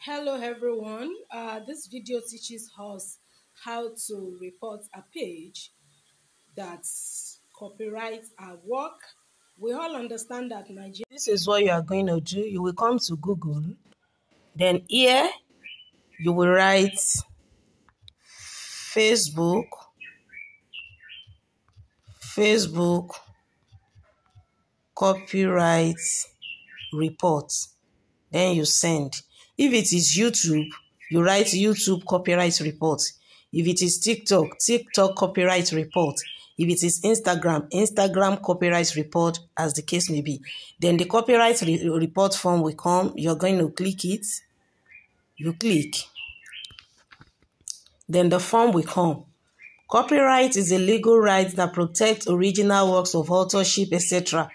Hello everyone, this video teaches us how to report a page that copyrights our work. We all understand that Nigeria. This is what you are going to do. You will come to Google. Then here, you will write Facebook copyright report. Then you send. If it is YouTube, you write YouTube copyright report. If it is TikTok copyright report. If it is Instagram copyright report, as the case may be. Then the copyright report form will come. You're going to click it. You click. Then the form will come. Copyright is a legal right that protects original works of authorship, etc.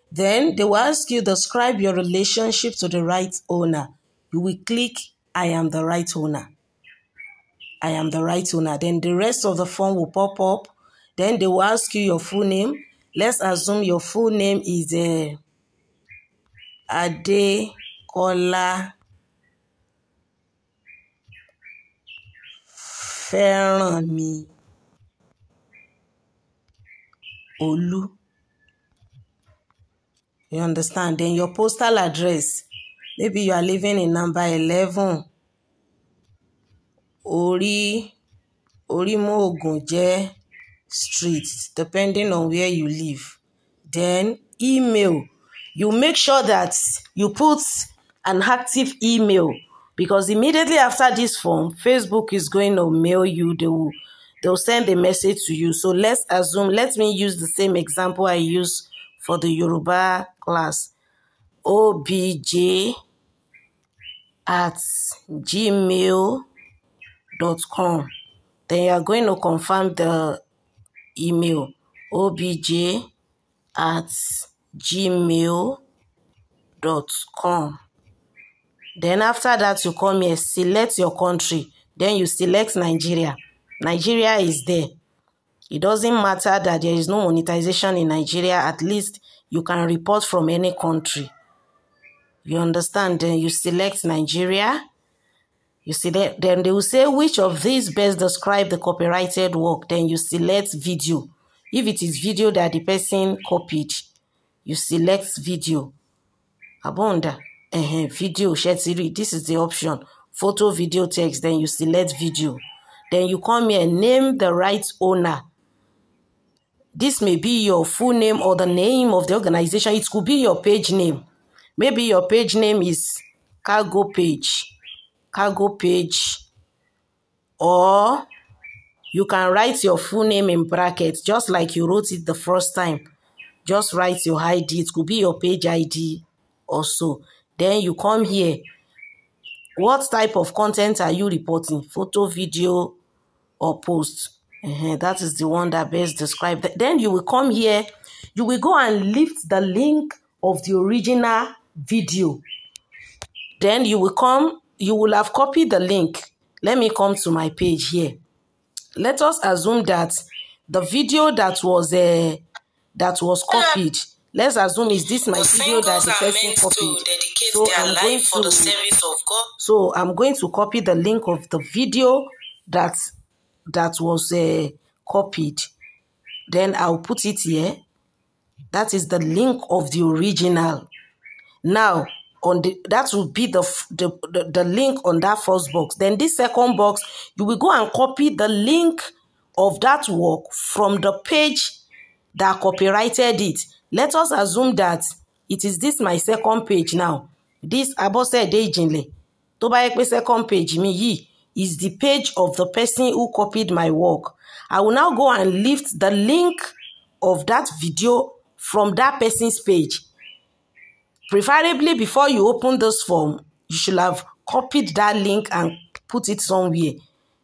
Then they will ask you to describe your relationship to the right owner. You will click, I am the right owner. I am the right owner. Then the rest of the form will pop up. Then they will ask you your full name. Let's assume your full name is Adekola Feranmi Olu. You understand? Then your postal address. Maybe you are living in number 11 Orimogunje Street, depending on where you live. Then email. You make sure that you put an active email, because immediately after this form, Facebook is going to mail you. They'll send a message to you. So let's assume, let me use the same example I used for the Yoruba class. obj@gmail.com. Then you are going to confirm the email, obj@gmail.com. Then after that, you come here, select your country. Then you select Nigeria. Nigeria is there. It doesn't matter that there is no monetization in Nigeria. At least you can report from any country. You understand? Then you select Nigeria. You select, then they will say which of these best describe the copyrighted work. Then you select video. If it is video that the person copied, you select video. Abonda. Video, Shetiri. This is the option. Photo, video, text. Then you select video. Then you come here, name the right owner. This may be your full name or the name of the organization. It could be your page name. Maybe your page name is Cargo Page. Or you can write your full name in brackets, just like you wrote it the first time. Just write your ID. It could be your page ID also. Then you come here. What type of content are you reporting? Photo, video, or post? That is the one that best describes. Then you will come here. You will go and lift the link of the original video. Then you will come. You will have copied the link. Let me come to my page here. Let us assume that the video that was copied. Let's assume is this my video that the person copied. So I'm going to copy the link of the video that was copied. Then I'll put it here. That is the link of the original. Now, that will be the link on that first box. Then this second box, you will go and copy the link of that work from the page that copyrighted it. Let us assume that it is this my second page now. This Abose Dejinle. To buy a second page, me is the page of the person who copied my work. I will now go and lift the link of that video from that person's page. Preferably before you open this form, you should have copied that link and put it somewhere.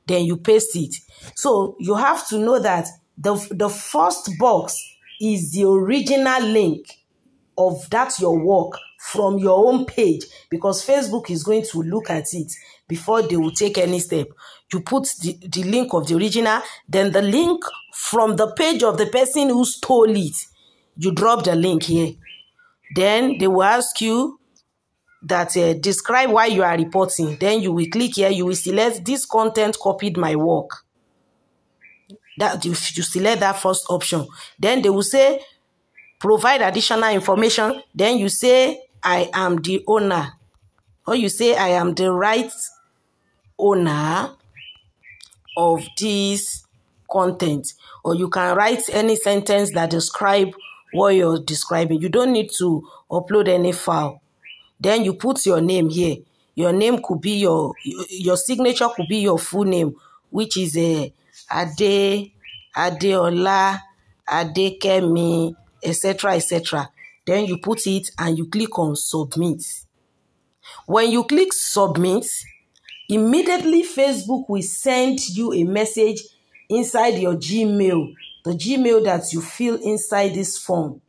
Then you paste it. So you have to know that the first box is the original link of that your work from your own page, because Facebook is going to look at it before they will take any step. You put the link of the original, then the link from the page of the person who stole it. You drop the link here. Then they will ask you that describe why you are reporting. Then you will click here, you will select this content copied my work. That you select that first option. Then they will say provide additional information. Then you say I am the owner, or you say I am the right owner of this content, or you can write any sentence that describe what you're describing. You don't need to upload any file. Then you put your name here. Your name could be your signature could be your full name, which is Adeola, Adekemi, etc., etc. Then you put it and you click on submit. When you click submit, immediately Facebook will send you a message inside your Gmail, the Gmail that you fill inside this form,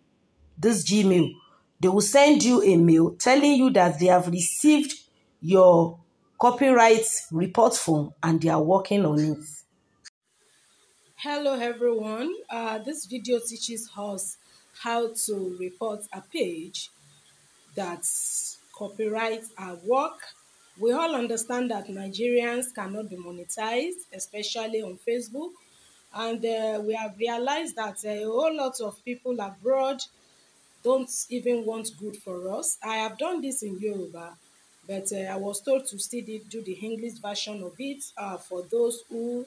this Gmail. They will send you a mail telling you that they have received your copyright report form and they are working on it. Hello everyone, this video teaches us how to report a page that copyrights our work. We all understand that Nigerians cannot be monetized, especially on Facebook, and we have realized that a whole lot of people abroad don't even want good for us. I have done this in Yoruba, but I was told to still do the English version of it for those who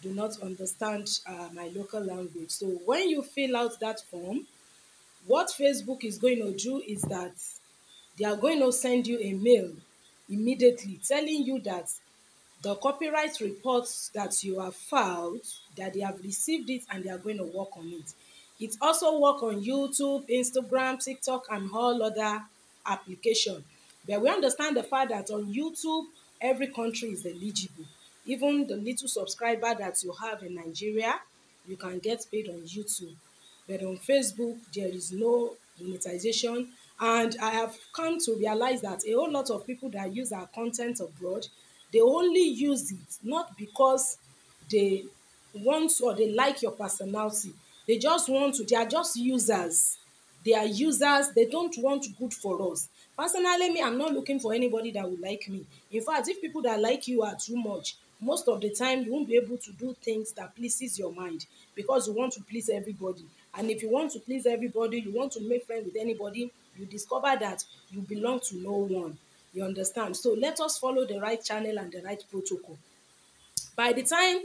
do not understand my local language. So when you fill out that form, what Facebook is going to do is that they are going to send you a mail immediately telling you that the copyright reports that you have filed, that they have received it and they are going to work on it. It also work on YouTube, Instagram, TikTok, and all other applications. But we understand the fact that on YouTube, every country is eligible. Even the little subscriber that you have in Nigeria, you can get paid on YouTube. But on Facebook, there is no monetization. And I have come to realize that a whole lot of people that use our content abroad, they only use it not because they want or they like your personality. They just want to, they are just users. They are users, they don't want good for us. Personally, me, I'm not looking for anybody that will like me. In fact, if people that like you are too much, most of the time you won't be able to do things that pleases your mind because you want to please everybody. And if you want to please everybody, you want to make friends with anybody, you discover that you belong to no one. You understand? So let us follow the right channel and the right protocol. By the time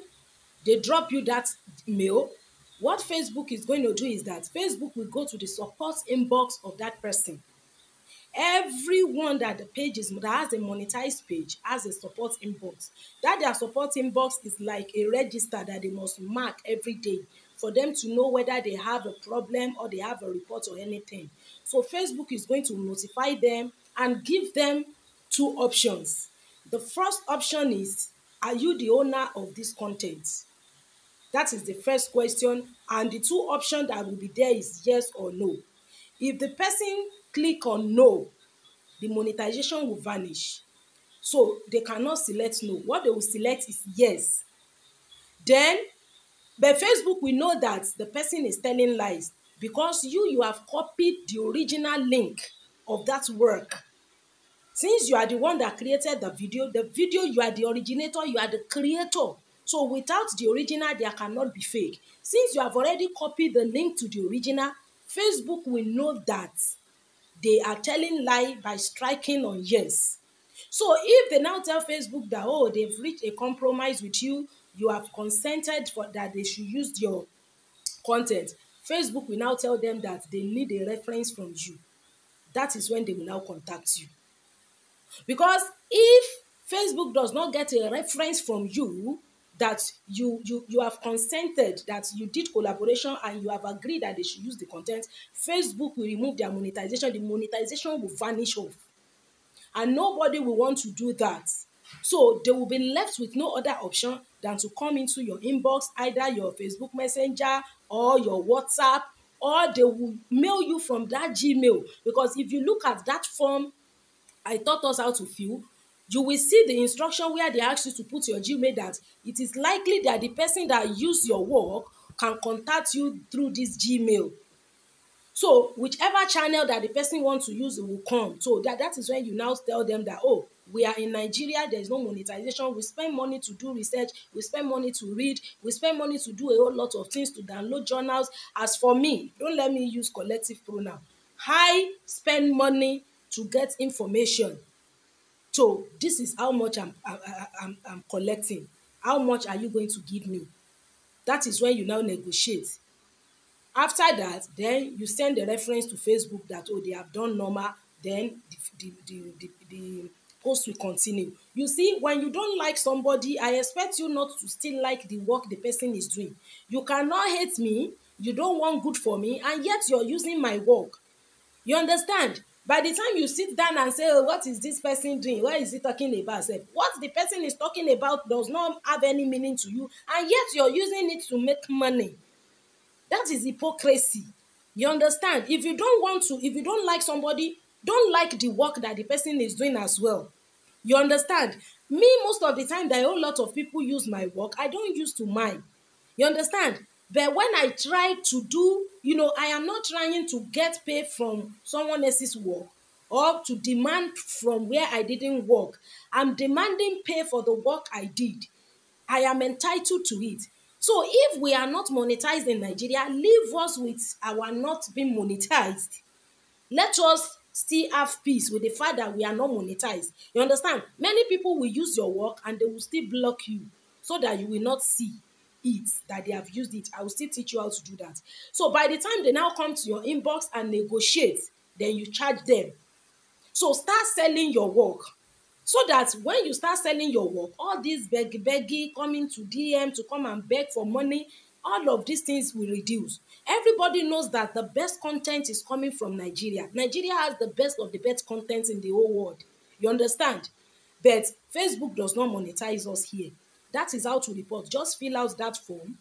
they drop you that mail, what Facebook is going to do is that Facebook will go to the support inbox of that person. Everyone that the page is that has a monetized page has a support inbox. That their support inbox is like a register that they must mark every day for them to know whether they have a problem or they have a report or anything. So Facebook is going to notify them and give them two options. The first option is, are you the owner of this content? That is the first question, and the two options that will be there is yes or no. If the person click on no, the monetization will vanish. So they cannot select no. What they will select is yes. Then, but Facebook will know that the person is telling lies because you have copied the original link of that work. Since you are the one that created the video, you are the originator, you are the creator. So without the original, there cannot be fake. Since you have already copied the link to the original, Facebook will know that they are telling lie by striking on yes. So if they now tell Facebook that, oh, they've reached a compromise with you, you have consented for that they should use your content, Facebook will now tell them that they need a reference from you. That is when they will now contact you. Because if Facebook does not get a reference from you that you have consented, that you did collaboration and you have agreed that they should use the content, Facebook will remove their monetization. The monetization will vanish off. And nobody will want to do that. So they will be left with no other option than to come into your inbox, either your Facebook Messenger or your WhatsApp, or they will mail you from that Gmail. Because if you look at that form I taught us how to fill, you will see the instruction where they ask you to put your Gmail, that it is likely that the person that used your work can contact you through this Gmail. So whichever channel that the person wants to use, it will come. So that is when you now tell them that, oh, we are in Nigeria, there is no monetization. We spend money to do research, we spend money to read, we spend money to do a whole lot of things, to download journals. As for me, don't let me use collective pronoun. I spend money to get information. So this is how much I'm collecting. How much are you going to give me? That is when you now negotiate. After that, then you send the reference to Facebook that, oh, they have done normal, then the post will continue. You see, when you don't like somebody, I expect you not to still like the work the person is doing. You cannot hate me, you don't want good for me, and yet you're using my work. You understand? By the time you sit down and say, oh, what is this person doing? What is he talking about? What the person is talking about does not have any meaning to you, and yet you're using it to make money. That is hypocrisy. You understand? If you don't like somebody, don't like the work that the person is doing as well. You understand? Me, most of the time, there are a whole lot of people use my work. I don't use to mine. You understand? But when I try to do, I am not trying to get paid from someone else's work or to demand from where I didn't work. I'm demanding pay for the work I did. I am entitled to it. So if we are not monetized in Nigeria, leave us with our not being monetized. Let us still have peace with the fact that we are not monetized. You understand? Many people will use your work and they will still block you so that you will not see it, that they have used it. I will still teach you how to do that. So by the time they now come to your inbox and negotiate, then you charge them. So start selling your work. So that when you start selling your work, all these beggy coming to DM to come and beg for money, all of these things will reduce. Everybody knows that the best content is coming from Nigeria. Nigeria has the best of the best content in the whole world. You understand? But Facebook does not monetize us here. That is how to report. Just fill out that form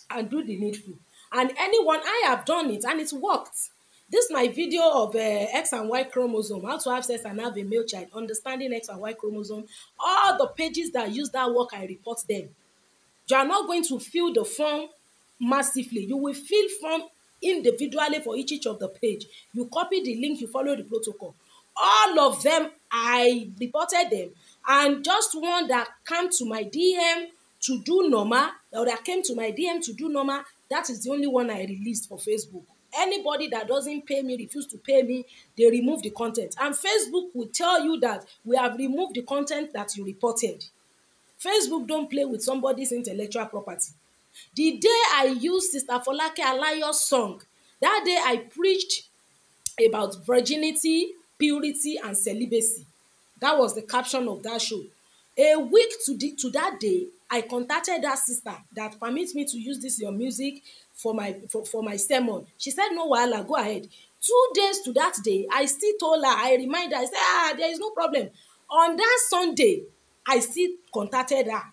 and do the needful. And anyone, I have done it and it worked. This my video of X and Y chromosome, how to have sex and have a male child, understanding X and Y chromosome. All the pages that use that work, I report them. You are not going to fill the form massively. You will fill form individually for each of the page. You copy the link, you follow the protocol. All of them, I reported them. And just one that came to my DM to do normal, or that came to my DM to do normal, that is the only one I released for Facebook. Anybody that doesn't pay me, refuse to pay me, they remove the content. And Facebook will tell you that we have removed the content that you reported. Facebook don't play with somebody's intellectual property. The day I used Sister Folake Alayo's song, that day I preached about virginity, purity, and celibacy. That was the caption of that show. A week to that day, I contacted that sister that permits me to use this your music for my sermon. She said, no wahala, go ahead. 2 days to that day, I still told her, I reminded her, I said, there is no problem. On that Sunday, I still contacted her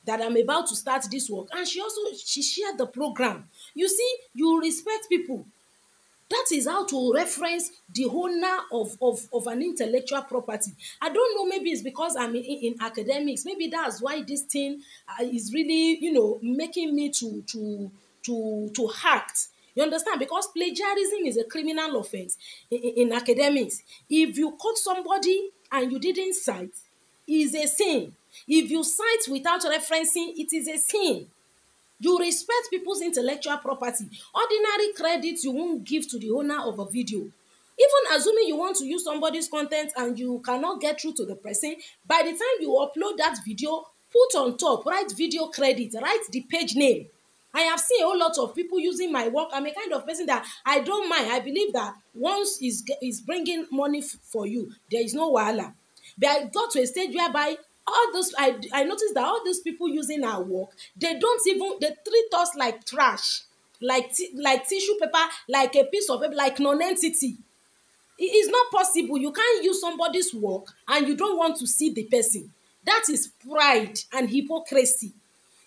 that I'm about to start this work. And she shared the program. You see, you respect people. That is how to reference the owner of an intellectual property. I don't know, maybe it's because I'm in academics. Maybe that's why this thing is really, making me to act. You understand? Because plagiarism is a criminal offense in academics. If you quote somebody and you didn't cite, it is a sin. If you cite without referencing, it is a sin. You respect people's intellectual property. Ordinary credit you won't give to the owner of a video. Even assuming you want to use somebody's content and you cannot get through to the person, by the time you upload that video, put on top, write video credit, write the page name. I have seen a whole lot of people using my work. I'm a kind of person that I don't mind. I believe that once is bringing money for you, there is no wahala. But I got to a stage whereby all those I noticed that all these people using our work, they treat us like trash, like tissue paper, like a piece of paper, like non-entity. It is not possible. You can't use somebody's work and you don't want to see the person. That is pride and hypocrisy.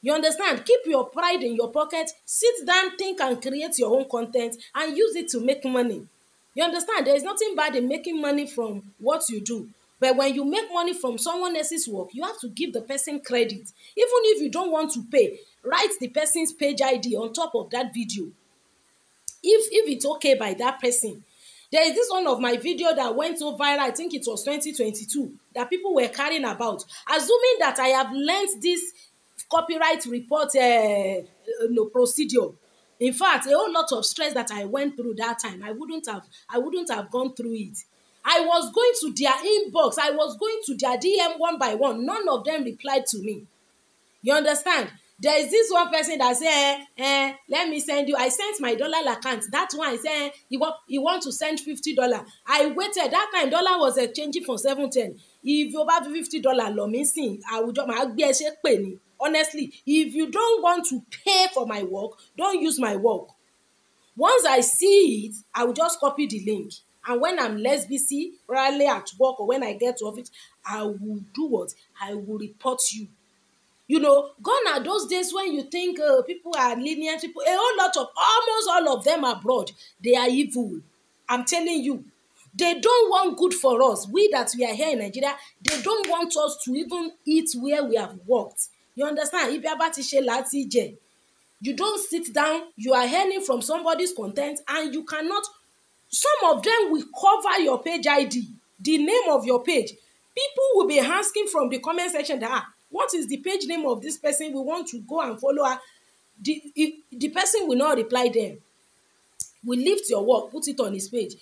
You understand? Keep your pride in your pocket, sit down, think and create your own content and use it to make money. You understand? There is nothing bad in making money from what you do. But when you make money from someone else's work, you have to give the person credit. Even if you don't want to pay, write the person's page ID on top of that video. if it's okay by that person. There is this one of my video that went so viral, I think it was 2022, that people were carrying about. Assuming that I have learned this copyright report procedure. In fact, a whole lot of stress that I went through that time, I wouldn't have gone through it. I was going to their inbox, I was going to their DM one by one. None of them replied to me. You understand? There is this one person that say, let me send you. I sent my dollar account. That one I say, you want to send $50. I waited. That time dollar was exchanging for 710. If you have $50, lo me sin, I will just my honestly. If you don't want to pay for my work, don't use my work. Once I see it, I will just copy the link. And when I'm less busy, probably at work or when I get to office, I will do what? I will report you. You know, gone are those days when you think people are lenient, people, a whole lot of, almost all of them abroad, they are evil. I'm telling you. They don't want good for us. We that we are here in Nigeria, they don't want us to even eat where we have worked. You understand? You don't sit down, you are earning from somebody's content, and you cannot, some of them will cover your page ID, the name of your page. People will be asking from the comment section that, what is the page name of this person? We want to go and follow her. The person will not reply them. We lift your work, put it on his page.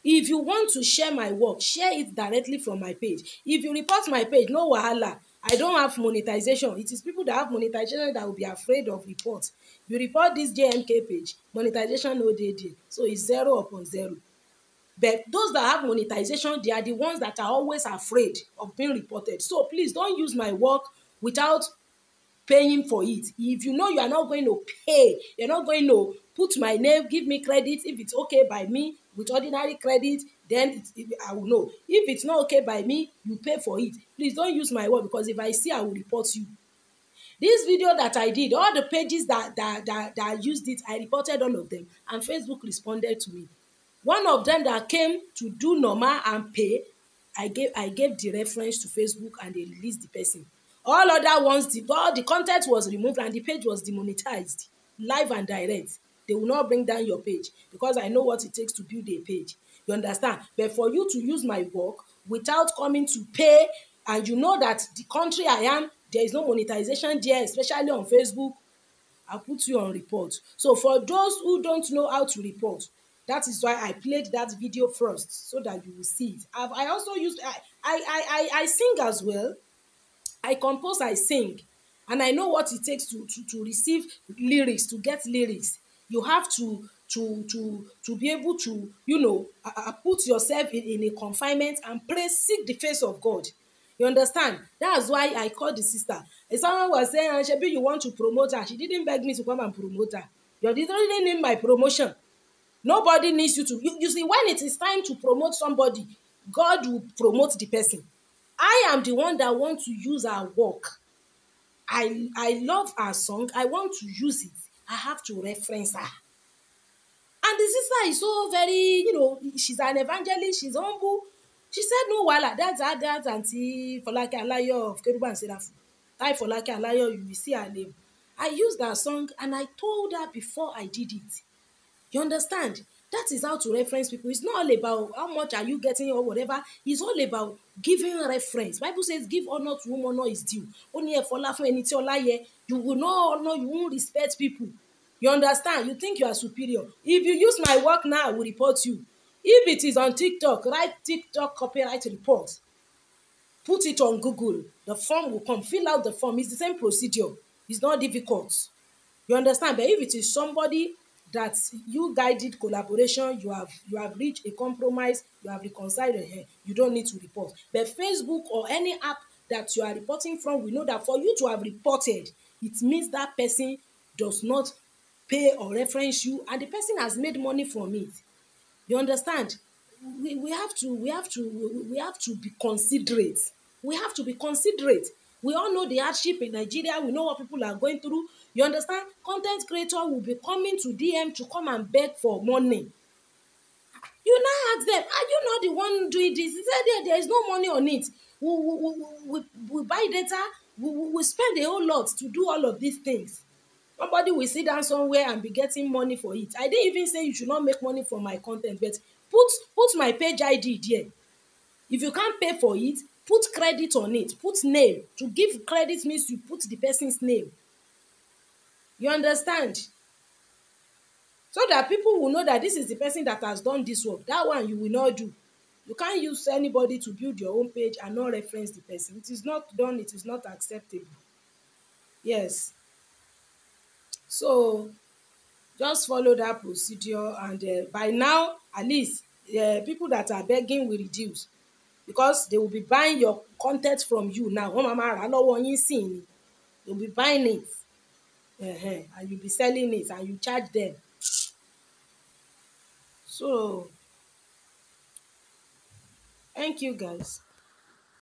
If you want to share my work, share it directly from my page. If you report my page, no wahala. I don't have monetization. It is people that have monetization that will be afraid of report. You report this JMK page, monetization no dey there. So it's 0 upon 0. But those that have monetization, they are the ones that are always afraid of being reported. So please don't use my work without paying for it. If you know you are not going to pay, you're not going to put my name, give me credit. If it's okay by me with ordinary credit, then I will know. If it's not okay by me, you pay for it. Please don't use my word, because if I see, I will report you. This video that I did, all the pages that used it, I reported all of them, and Facebook responded to me. One of them that came to do normal and pay, I gave the reference to Facebook and they released the person. All other ones, all the content was removed and the page was demonetized, live and direct. They will not bring down your page because I know what it takes to build a page. You understand? But for you to use my work without coming to pay, and you know that the country I am, there is no monetization there, especially on Facebook, I'll put you on report. So for those who don't know how to report, that is why I played that video first, so that you will see it. I also use, I sing as well. I compose, I sing, and I know what it takes to receive lyrics, to get lyrics. You have to be able to, put yourself in a confinement and pray, seek the face of God. You understand? That's why I called the sister. If someone was saying, Shebi, you want to promote her. She didn't beg me to come and promote her. You didn't need my promotion. Nobody needs you to. You see, when it is time to promote somebody, God will promote the person. I am the one that wants to use her work. I love her song. I want to use it. I have to reference her. And the sister is so very, she's an evangelist. She's humble. She said, no, wala, that's Auntie Folake Alayo of Kerubu and Seraphim. I Folake Alayo, you will see her name. I used that song and I told her before I did it. You understand? That is how to reference people. It's not all about how much are you getting or whatever. It's all about giving reference. Bible says, give honor to whom honor is due. Only if you will not honor, you won't respect people. You understand? You think you are superior. If you use my work now, I will report you. If it is on TikTok, write TikTok copyright report. Put it on Google. The form will come. Fill out the form. It's the same procedure. It's not difficult. You understand? But if it is somebody that you guided collaboration, you have reached a compromise, you have reconciled, you don't need to report. But Facebook or any app that you are reporting from, we know that for you to have reported, it means that person does not pay or reference you, and the person has made money from it. You understand? We have to be considerate. We have to be considerate. We all know the hardship in Nigeria. We know what people are going through. You understand? Content creator will be coming to DM to come and beg for money. You now ask them, are you not the one doing this? He said, there is no money on it. We buy data. We spend a whole lot to do all of these things. Nobody will sit down somewhere and be getting money for it. I didn't even say you should not make money from my content, but put my page ID there. If you can't pay for it, put credit on it, put name. To give credit means you put the person's name. You understand? So that people will know that this is the person that has done this work. That one you will not do. You can't use anybody to build your own page and not reference the person. It is not done. It is not acceptable. Yes. So just follow that procedure, and by now at least people that are begging will reduce, because they will be buying your content from you now. Wọ́n máa máa rà á lọ́wọ́ yín sí ni. They will be buying it, and you be selling it, and you charge them. So thank you guys.